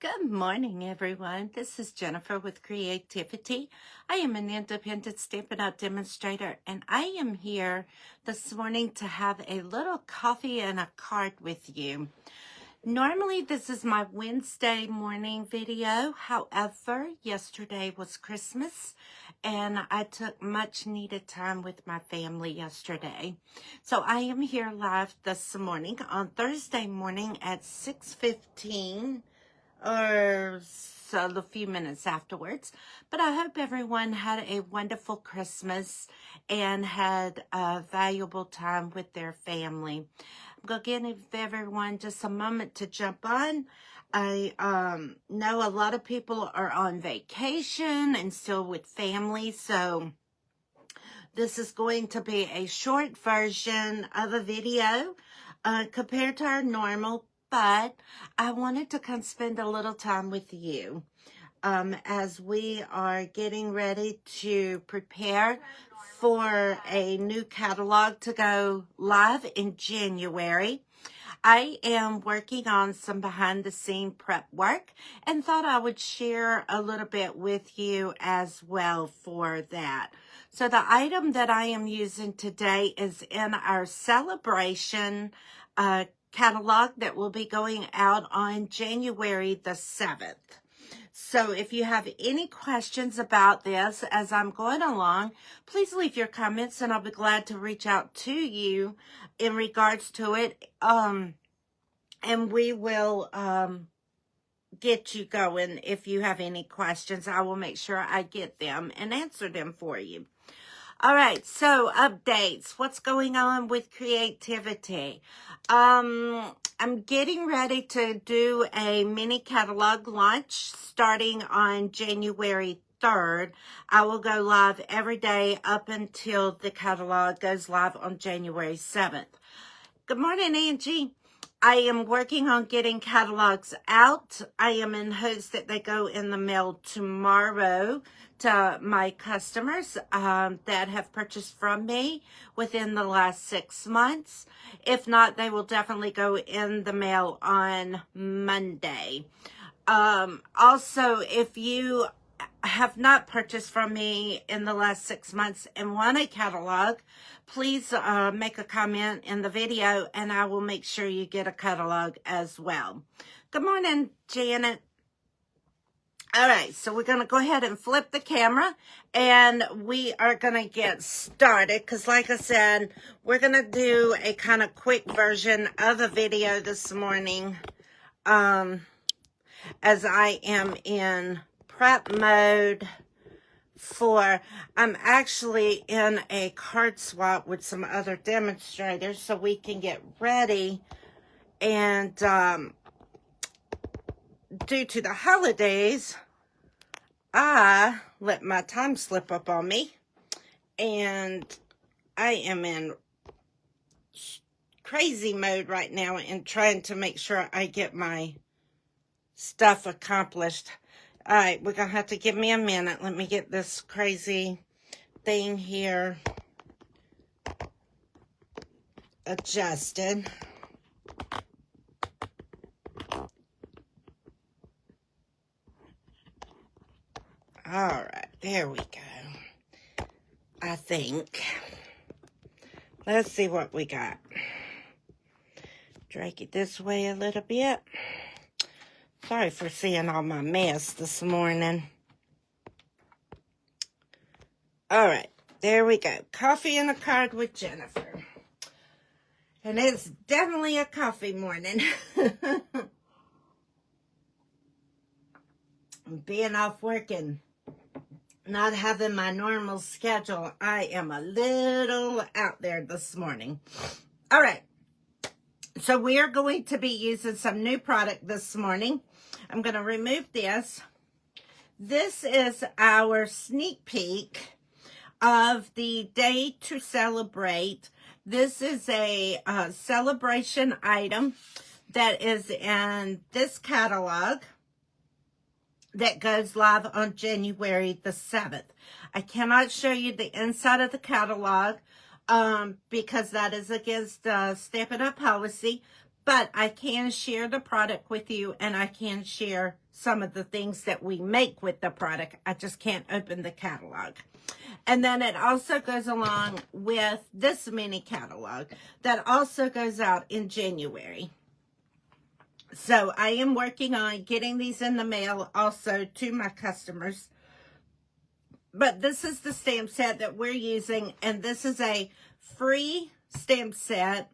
Good morning, everyone. This is Jennifer with Creativity. I am an independent Stampin' Up! Demonstrator, and I am here this morning to have a little coffee and a card with you. Normally, this is my Wednesday morning video. However, yesterday was Christmas, and I took much needed time with my family yesterday. So I am here live this morning on Thursday morning at 6:15. Or so a few minutes afterwards. But I hope everyone had a wonderful Christmas and had a valuable time with their family. I'm going to give everyone just a moment to jump on. I know a lot of people are on vacation and still with family, so this is going to be a short version of a video compared to our normal, but I wanted to come spend a little time with you as we are getting ready to prepare for a new catalog to go live in January. I am working on some behind the scene prep work and thought I would share a little bit with you as well for that. So the item that I am using today is in our celebration catalog that will be going out on January the 7th. So if you have any questions about this as I'm going along, please leave your comments and I'll be glad to reach out to you in regards to it. And we will get you going. If you have any questions, I will make sure I get them and answer them for you. All right, so updates. What's going on with creativity? I'm getting ready to do a mini catalog launch starting on January 3rd. I will go live every day up until the catalog goes live on January 7th. Good morning, Angie. I am working on getting catalogs out. I am in hopes that they go in the mail tomorrow to my customers that have purchased from me within the last 6 months. If not, they will definitely go in the mail on Monday. Also, if you have not purchased from me in the last 6 months and want a catalog, please make a comment in the video and I will make sure you get a catalog as well. Good morning, Janet. All right, so we're going to go ahead and flip the camera and we are going to get started because like I said, we're going to do a kind of quick version of a video this morning as I am in prep mode I'm actually in a card swap with some other demonstrators so we can get ready. And due to the holidays, I let my time slip up on me. And I am in crazy mode right now and trying to make sure I get my stuff accomplished. All right, we're going to have to give me a minute. Let me get this crazy thing here adjusted. All right, there we go. I think. Let's see what we got. Drag it this way a little bit. Sorry for seeing all my mess this morning. All right, there we go. Coffee and a card with Jennifer. And it's definitely a coffee morning. Being off working, not having my normal schedule, I am a little out there this morning. All right, so we are going to be using some new product this morning. I'm going to remove this. This is our sneak peek of the day to celebrate. This is a celebration item that is in this catalog that goes live on January the 7th. I cannot show you the inside of the catalog because that is against Stampin' Up! Policy. but I can share the product with you, and I can share some of the things that we make with the product. I just can't open the catalog. And then it also goes along with this mini catalog that also goes out in January. So I am working on getting these in the mail also to my customers. But this is the stamp set that we're using, and this is a free stamp set.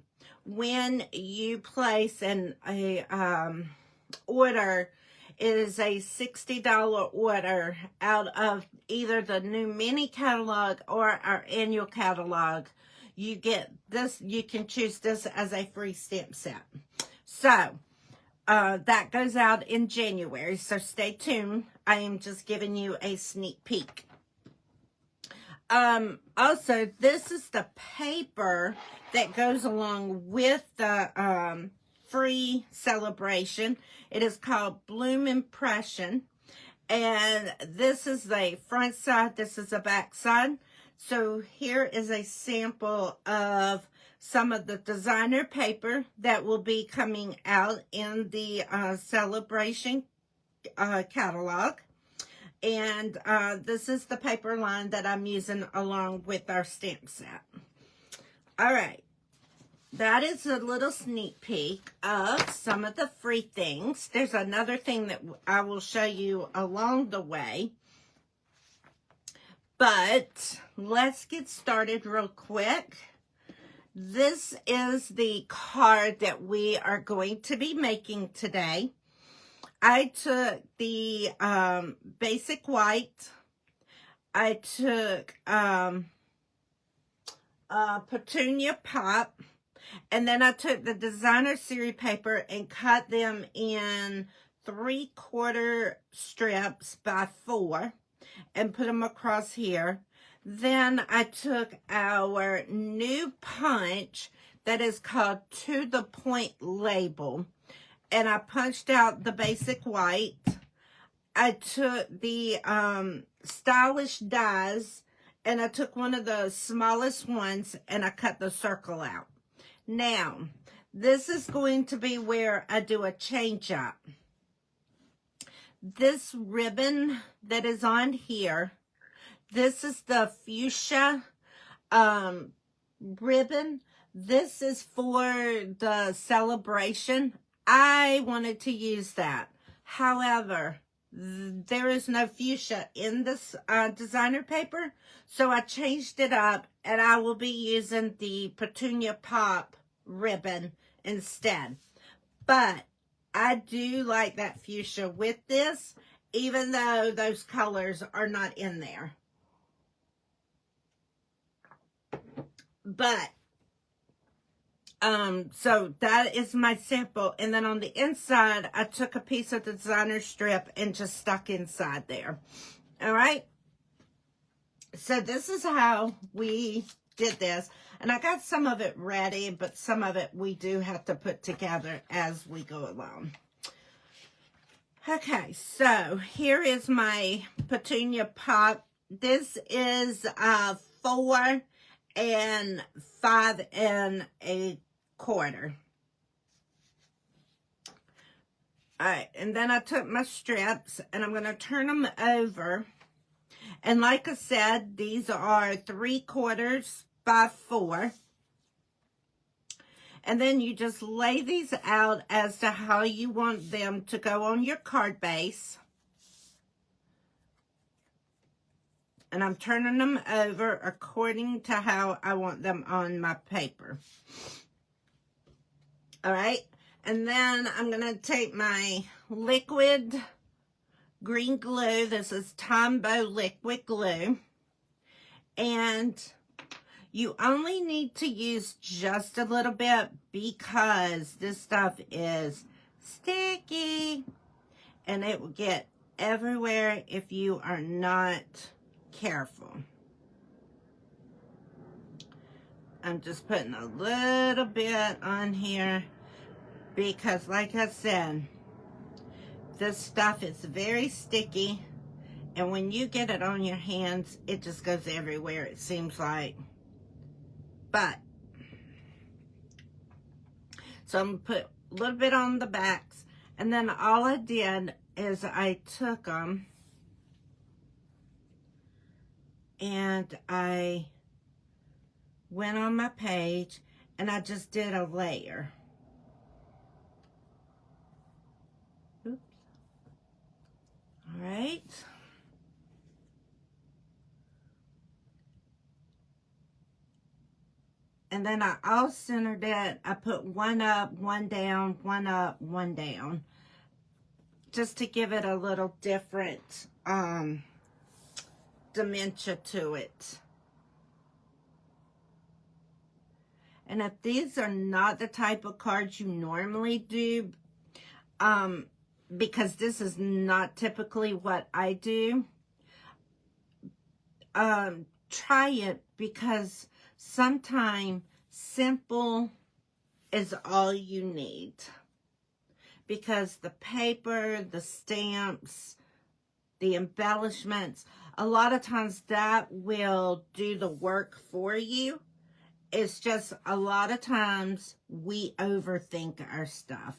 When you place a order, it is a $60 order out of either the new mini catalog or our annual catalog. You get this, you can choose this as a free stamp set. So that goes out in January, so stay tuned. I am just giving you a sneak peek. Also, this is the paper that goes along with the free celebration. It is called Bloom Impression, and this is the front side, this is the back side. So here is a sample of some of the designer paper that will be coming out in the celebration catalog. And this is the paper line that I'm using along with our stamp set. All right. That is a little sneak peek of some of the free things. There's another thing that I will show you along the way. But let's get started real quick. This is the card that we are going to be making today. I took the basic white. I took Petunia Pop. And then I took the designer series paper and cut them in 3/4 strips by 4 and put them across here. Then I took our new punch that is called To the Point Label, and I punched out the basic white. I took the stylish dies, and I took one of the smallest ones, and I cut the circle out. Now, this is going to be where I do a change up. This ribbon that is on here, this is the fuchsia ribbon. This is for the celebration. I wanted to use that. However, there is no fuchsia in this designer paper, so I changed it up, and I will be using the Petunia Pop ribbon instead. But I do like that fuchsia with this, even though those colors are not in there. But so that is my sample. And then on the inside, I took a piece of the designer strip and just stuck inside there. All right. So this is how we did this. And I got some of it ready, but some of it we do have to put together as we go along. Okay, so here is my Petunia Pop. This is 4 and 5 1/4. All right, and then I took my strips, and I'm going to turn them over. And like I said, these are 3/4 by 4. And then you just lay these out as to how you want them to go on your card base. And I'm turning them over according to how I want them on my paper. All right. And then I'm going to take my liquid green glue. This is Tombow liquid glue. And you only need to use just a little bit because this stuff is sticky and it will get everywhere if you are not careful. I'm just putting a little bit on here because, like I said, this stuff is very sticky, and when you get it on your hands, it just goes everywhere, it seems like. But so I'm going to put little bit on the backs. And then all I did is I took them and I went on my page and I just did a layer. Oops. All right. And then I all centered it. I put one up, one down, one up, one down. Just to give it a little different dimension to it. And if these are not the type of cards you normally do, because this is not typically what I do, try it, because sometimes simple is all you need. Because the paper, the stamps, the embellishments, a lot of times that will do the work for you. It's just a lot of times we overthink our stuff.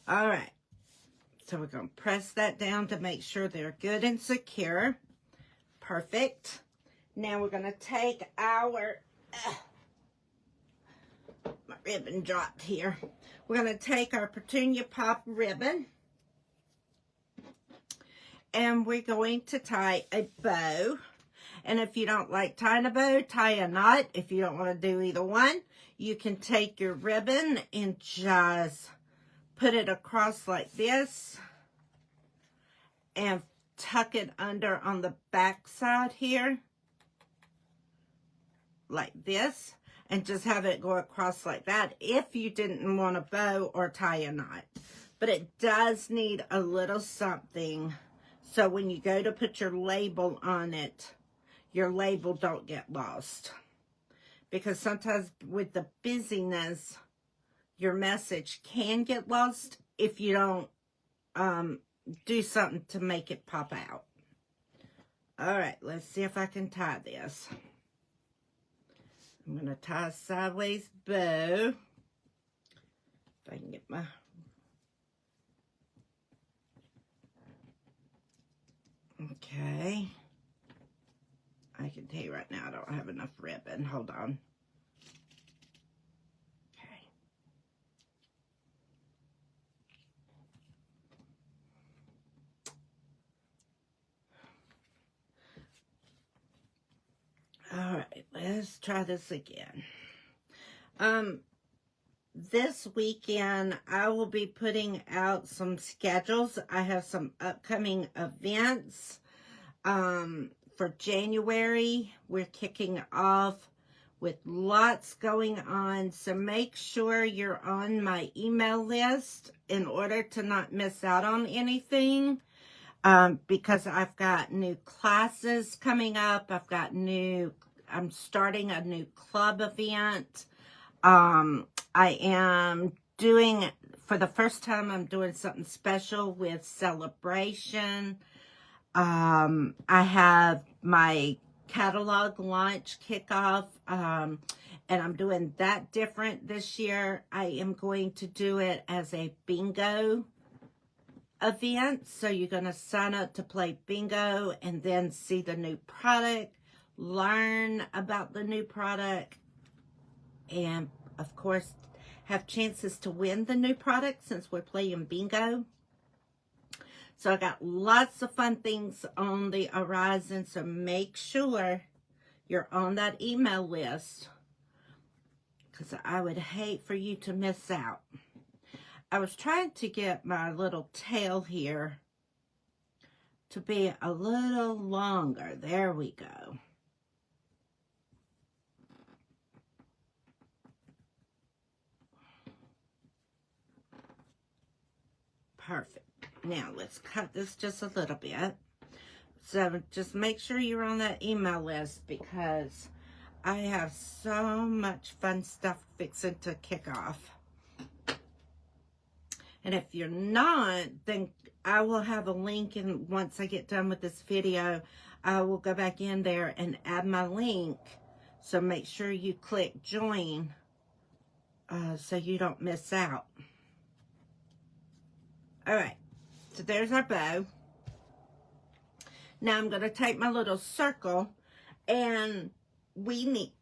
All right. So we're going to press that down to make sure they're good and secure. Perfect. Now we're going to take our... my ribbon dropped here. We're going to take our Petunia Pop ribbon. And we're going to tie a bow. And if you don't like tying a bow, tie a knot. If you don't want to do either one, you can take your ribbon and just put it across like this and tuck it under on the back side here like this, and just have it go across like that if you didn't want a bow or tie a knot. But it does need a little something so when you go to put your label on it, your label don't get lost. Because sometimes with the busyness, your message can get lost if you don't do something to make it pop out. All right, let's see if I can tie this. I'm going to tie a sideways bow. If I can get my... Okay. I can tell you right now I don't have enough ribbon. Hold on. All right, let's try this again. This weekend, I will be putting out some schedules. I have some upcoming events. For January, we're kicking off with lots going on. So make sure you're on my email list in order to not miss out on anything. Because I've got new classes coming up. I'm starting a new club event. I am doing, for the first time, I'm doing something special with Celebration. I have my catalog launch kickoff, and I'm doing that different this year. I am going to do it as a bingo event. So you're going to sign up to play bingo and then see the new product, learn about the new product, and of course have chances to win the new product since we're playing bingo. So I got lots of fun things on the horizon, so make sure you're on that email list, because I would hate for you to miss out. I was trying to get my little tail here to be a little longer. There we go. Perfect. Now let's cut this just a little bit. So just make sure you're on that email list, because I have so much fun stuff fixing to kick off. And if you're not, then I will have a link, and once I get done with this video, I will go back in there and add my link So make sure you click join so you don't miss out. All right, so there's our bow. Now I'm going to take my little circle, and we need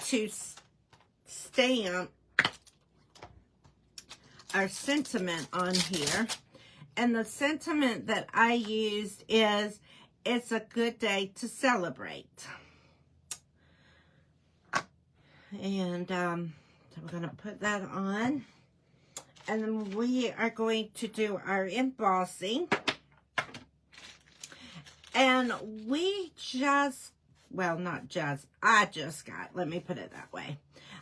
to stamp our sentiment on here. And the sentiment that I used is, it's a good day to celebrate. And so we're going to put that on. And then we are going to do our embossing. And we just, well, not just, I just got, let me put it that way.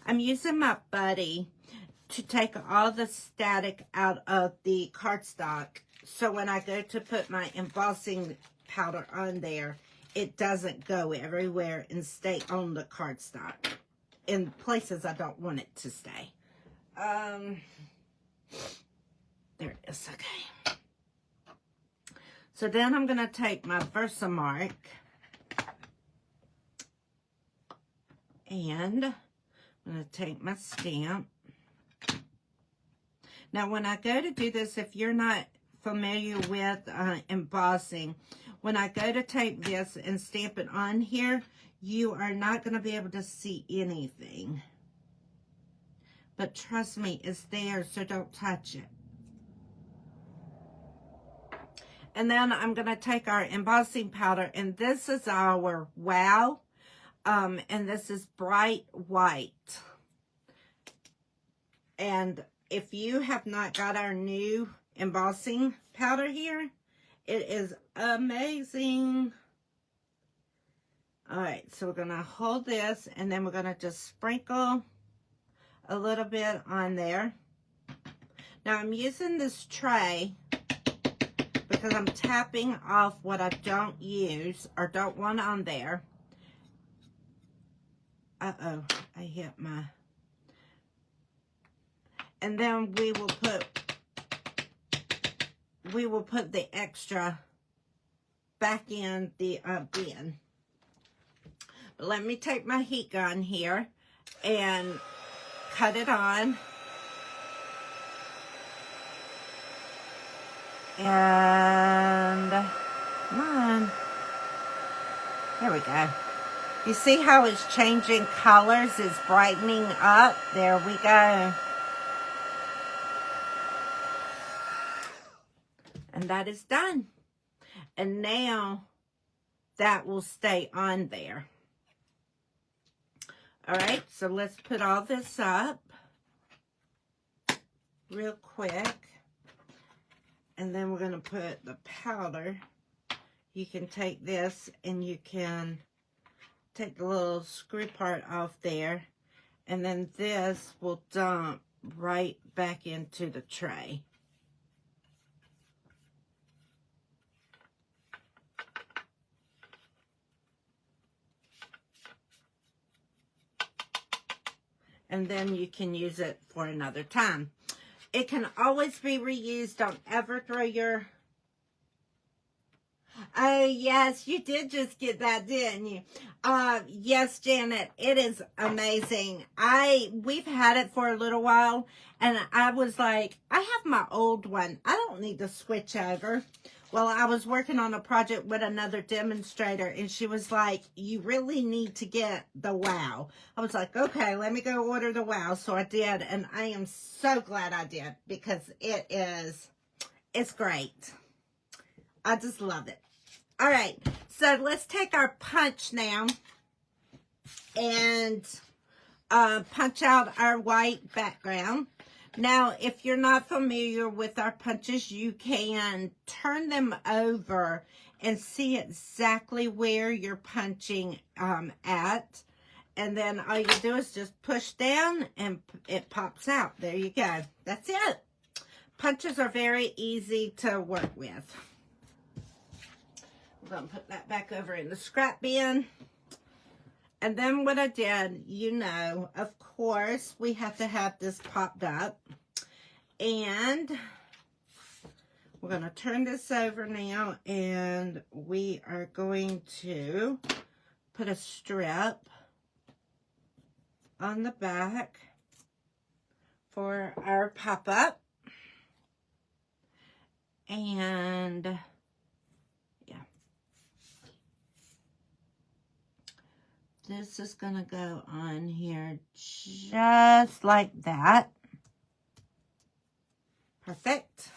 I'm using my buddy to take all the static out of the cardstock. So when I go to put my embossing powder on there, it doesn't go everywhere and stay on the cardstock in places I don't want it to stay. There it is, okay. So then I'm going to take my Versamark and I'm going to take my stamp. Now when I go to do this, if you're not familiar with embossing, when I go to take this and stamp it on here, you are not going to be able to see anything. But trust me, it's there, so don't touch it. And then I'm going to take our embossing powder, and this is our Wow, and this is bright white. And if you have not got our new embossing powder here, it is amazing. All right, so we're going to hold this, and then we're going to just sprinkle a little bit on there. Now I'm using this tray because I'm tapping off what I don't use or don't want on there. Uh-oh, I hit my... And then we will put the extra back in the bin. But let me take my heat gun here and cut it on. And come on. There we go. You see how it's changing colors? It's brightening up. There we go. And that is done. And now that will stay on there. All right, so let's put all this up real quick. And then we're going to put the powder. You can take this and you can take the little screw part off there. And then this will dump right back into the tray. And then you can use it for another time. It can always be reused. Don't ever throw your... Oh, yes, you did just get that, didn't you? Yes, Janet, it is amazing. We've had it for a little while, and I was like, I have my old one. I don't need to switch over. Well, I was working on a project with another demonstrator, and she was like, you really need to get the Wow. I was like, okay, let me go order the Wow. So I did, and I am so glad I did, because it's great. I just love it. All right, so let's take our punch now and punch out our white background. Now, if you're not familiar with our punches, you can turn them over and see exactly where you're punching at. And then all you do is just push down and it pops out. There you go. That's it. Punches are very easy to work with. I'm going to put that back over in the scrap bin. And then what I did, you know, of course, we have to have this popped up. And we're going to turn this over now. And we are going to put a strip on the back for our pop-up. And yeah, this is gonna go on here just like that. Perfect.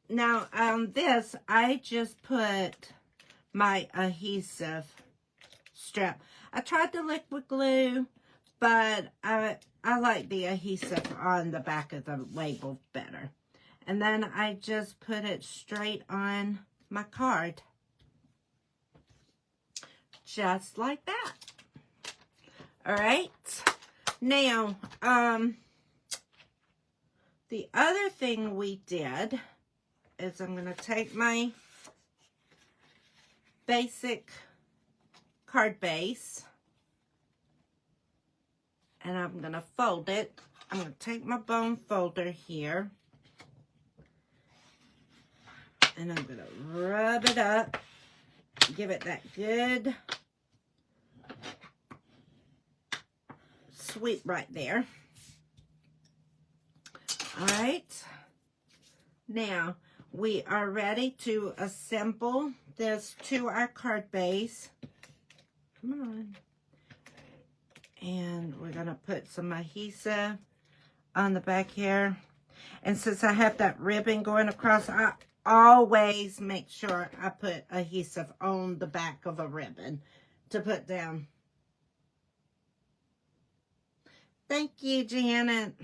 Now on this, I just put my adhesive strip. I tried the liquid glue, but I like the adhesive on the back of the label better. And then I just put it straight on my card. Just like that. All right. Now, the other thing we did is I'm going to take my basic card base and I'm going to fold it. I'm going to take my bone folder here and I'm going to rub it up, give it that good sweep right there. All right. Now, we are ready to assemble this to our card base. Come on. And we're going to put some adhesive on the back here. And since I have that ribbon going across, I always make sure I put adhesive on the back of a ribbon to put down. Thank you, Janet.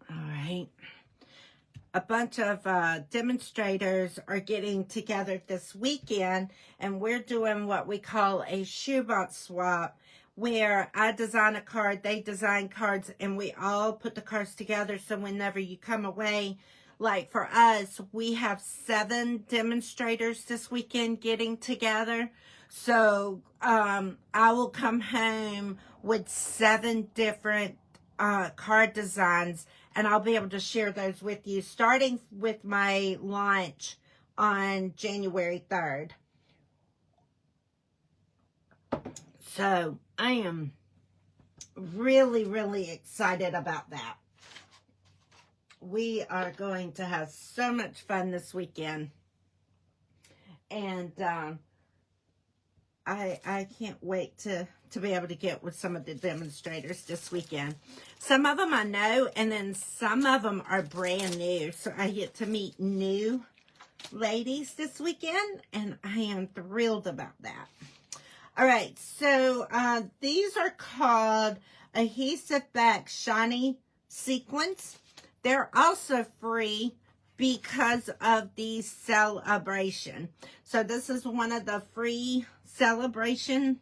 All right. A bunch of demonstrators are getting together this weekend, and we're doing what we call a shoebox swap, where I design a card, they design cards, and we all put the cards together. So whenever you come away, like for us, we have 7 demonstrators this weekend getting together. So I will come home with 7 different card designs, and I'll be able to share those with you, starting with my launch on January 3rd. So I am really, really excited about that. We are going to have so much fun this weekend. And I can't wait to be able to get with some of the demonstrators this weekend. Some of them I know, and then some of them are brand new. So I get to meet new ladies this weekend, and I am thrilled about that. All right, so these are called Adhesive Back Shiny Sequins. They're also free because of the celebration. So this is one of the free celebration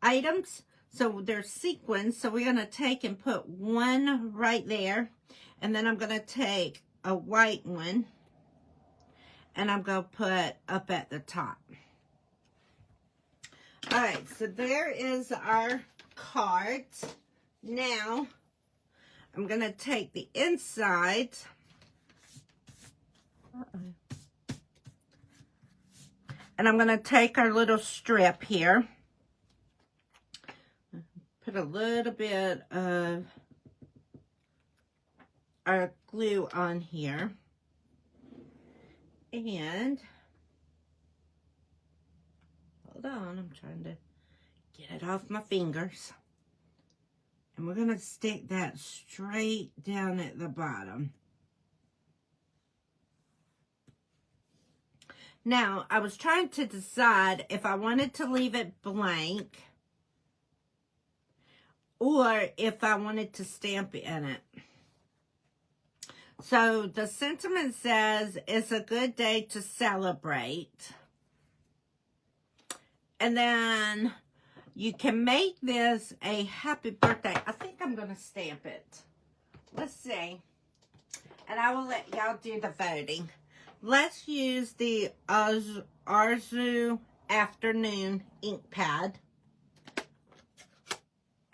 items. So they're sequins. So we're going to take and put one right there. And then I'm going to take a white one and I'm going to put up at the top. All right, so there is our cards. Now, I'm going to take the inside. And I'm going to take our little strip here. Put a little bit of our glue on here. And hold on, I'm trying to get it off my fingers. And we're going to stick that straight down at the bottom. Now, I was trying to decide if I wanted to leave it blank or if I wanted to stamp in it. So the sentiment says, it's a good day to celebrate. And then you can make this a happy birthday. I think I'm going to stamp it. Let's see. And I will let y'all do the voting. Let's use the Arzu Afternoon ink pad.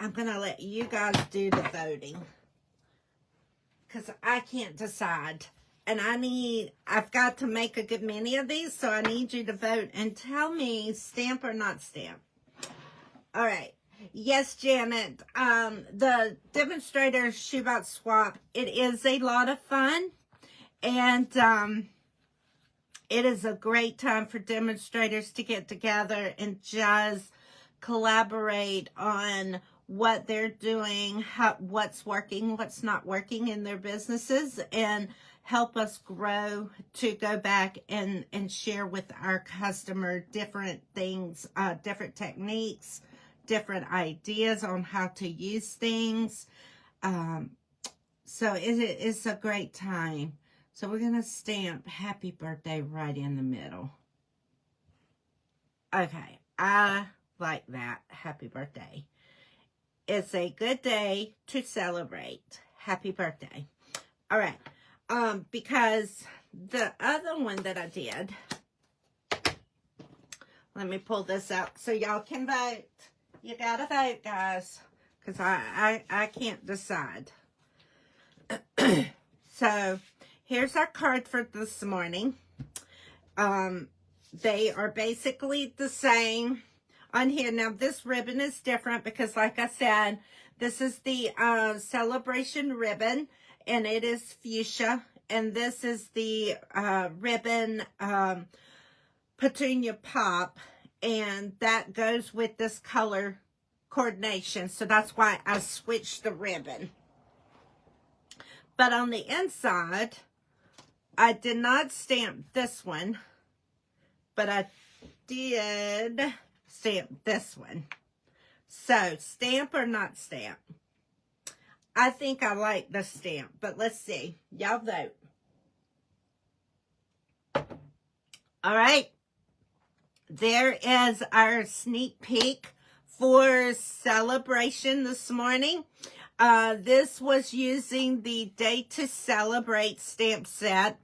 I'm going to let you guys do the voting. because I can't decide. And I've got to make a good many of these, so I need you to vote and tell me stamp or not stamp. All right. Yes, Janet. The demonstrator shoebox swap, it is a lot of fun. And it is a great time for demonstrators to get together and just collaborate on what they're doing, what's working, what's not working in their businesses, and help us grow to go back and share with our customer different things, different techniques, different ideas on how to use things. So it's a great time. So we're going to stamp happy birthday right in the middle. Okay, I like that. Happy birthday. It's a good day to celebrate. Happy birthday. All right. Because the other one that I did, let me pull this out so y'all can vote. You gotta vote, guys, because I can't decide. So here's our card for this morning. They are basically the same on here. Now, this ribbon is different because, like I said, this is the celebration ribbon, and it is fuchsia. And this is the ribbon petunia pop, and that goes with this color coordination. So that's why I switched the ribbon. But on the inside, I did not stamp this one, but I did stamp this one. So, stamp or not stamp? I think I like the stamp, but let's see. Y'all vote. All right. There is our sneak peek for celebration this morning. This was using the Day to Celebrate stamp set.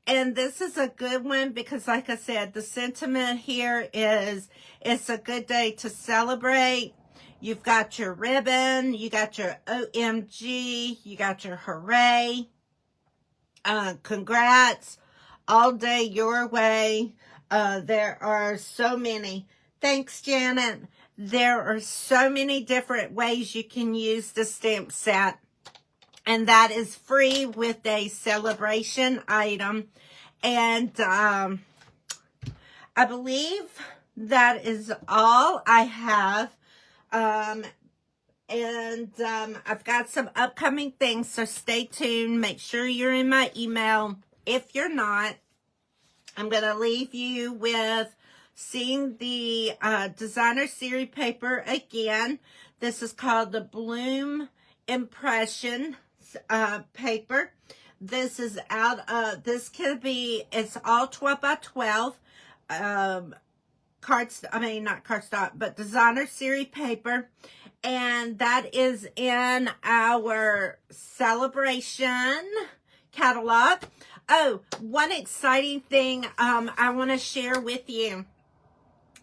And this is a good one because, like I said, the sentiment here is it's a good day to celebrate. You've got your ribbon, you got your OMG, you got your hooray, congrats, all day your way. There are so many. Thanks, Janet. There are so many different ways you can use the stamp set. And that is free with a celebration item. And I believe that is all I have. I've got some upcoming things, so stay tuned. Make sure you're in my email. If you're not, I'm going to leave you with seeing the designer series paper again. This is called the Bloom Impression paper. This is it's all 12 by 12 not cardstock, but designer series paper. And that is in our celebration catalog. Oh, one exciting thing I want to share with you.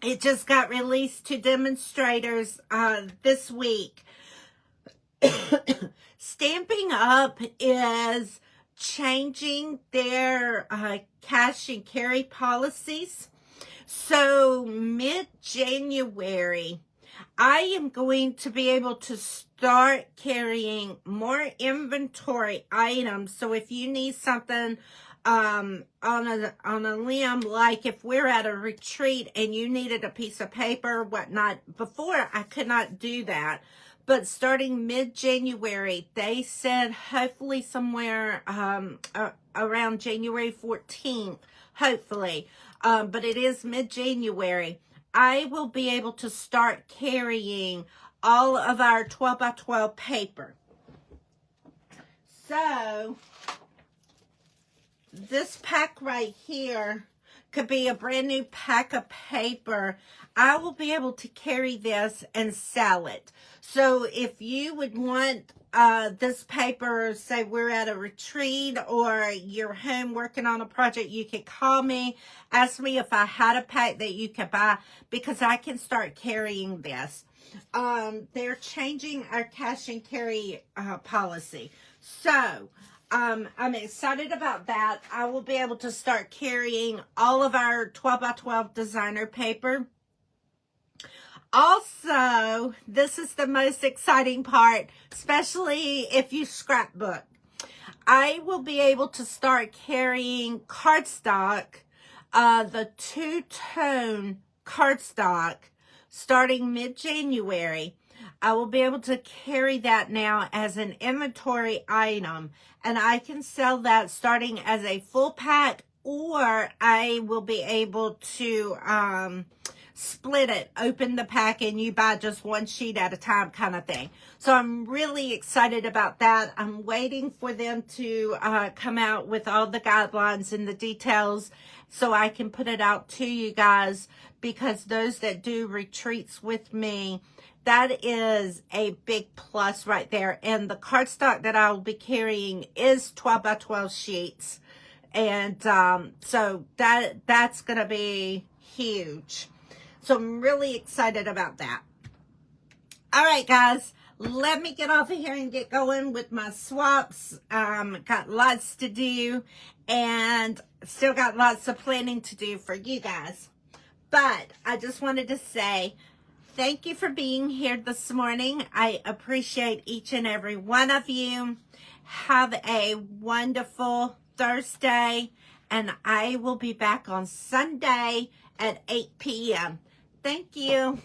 It just got released to demonstrators this week. Stampin' Up! Is changing their cash and carry policies. So mid-January, I am going to be able to start carrying more inventory items. So if you need something on a limb, like if we're at a retreat and you needed a piece of paper, whatnot, before I could not do that. But starting mid-January, they said hopefully somewhere around January 14th, hopefully. But it is mid-January. I will be able to start carrying all of our 12 by 12 paper. So, this pack right here could be a brand new pack of paper. I will be able to carry this and sell it. So if you would want this paper, say we're at a retreat or you're home working on a project, you could call me, ask me if I had a pack that you could buy, because I can start carrying this. They're changing our cash and carry policy. So I'm excited about that. I will be able to start carrying all of our 12 by 12 designer paper. Also, this is the most exciting part, especially if you scrapbook. I will be able to start carrying cardstock, the two-tone cardstock, starting mid-January. I will be able to carry that now as an inventory item, and I can sell that starting as a full pack, or I will be able to split it, open the pack, and you buy just one sheet at a time kind of thing. So I'm really excited about that. I'm waiting for them to come out with all the guidelines and the details so I can put it out to you guys, because those that do retreats with me, that is a big plus right there. And the cardstock that I will be carrying is 12 by 12 sheets. And so that's going to be huge. So I'm really excited about that. All right, guys, let me get off of here and get going with my swaps. Got lots to do, and still got lots of planning to do for you guys. But I just wanted to say thank you for being here this morning. I appreciate each and every one of you. Have a wonderful Thursday, and I will be back on Sunday at 8 p.m. Thank you.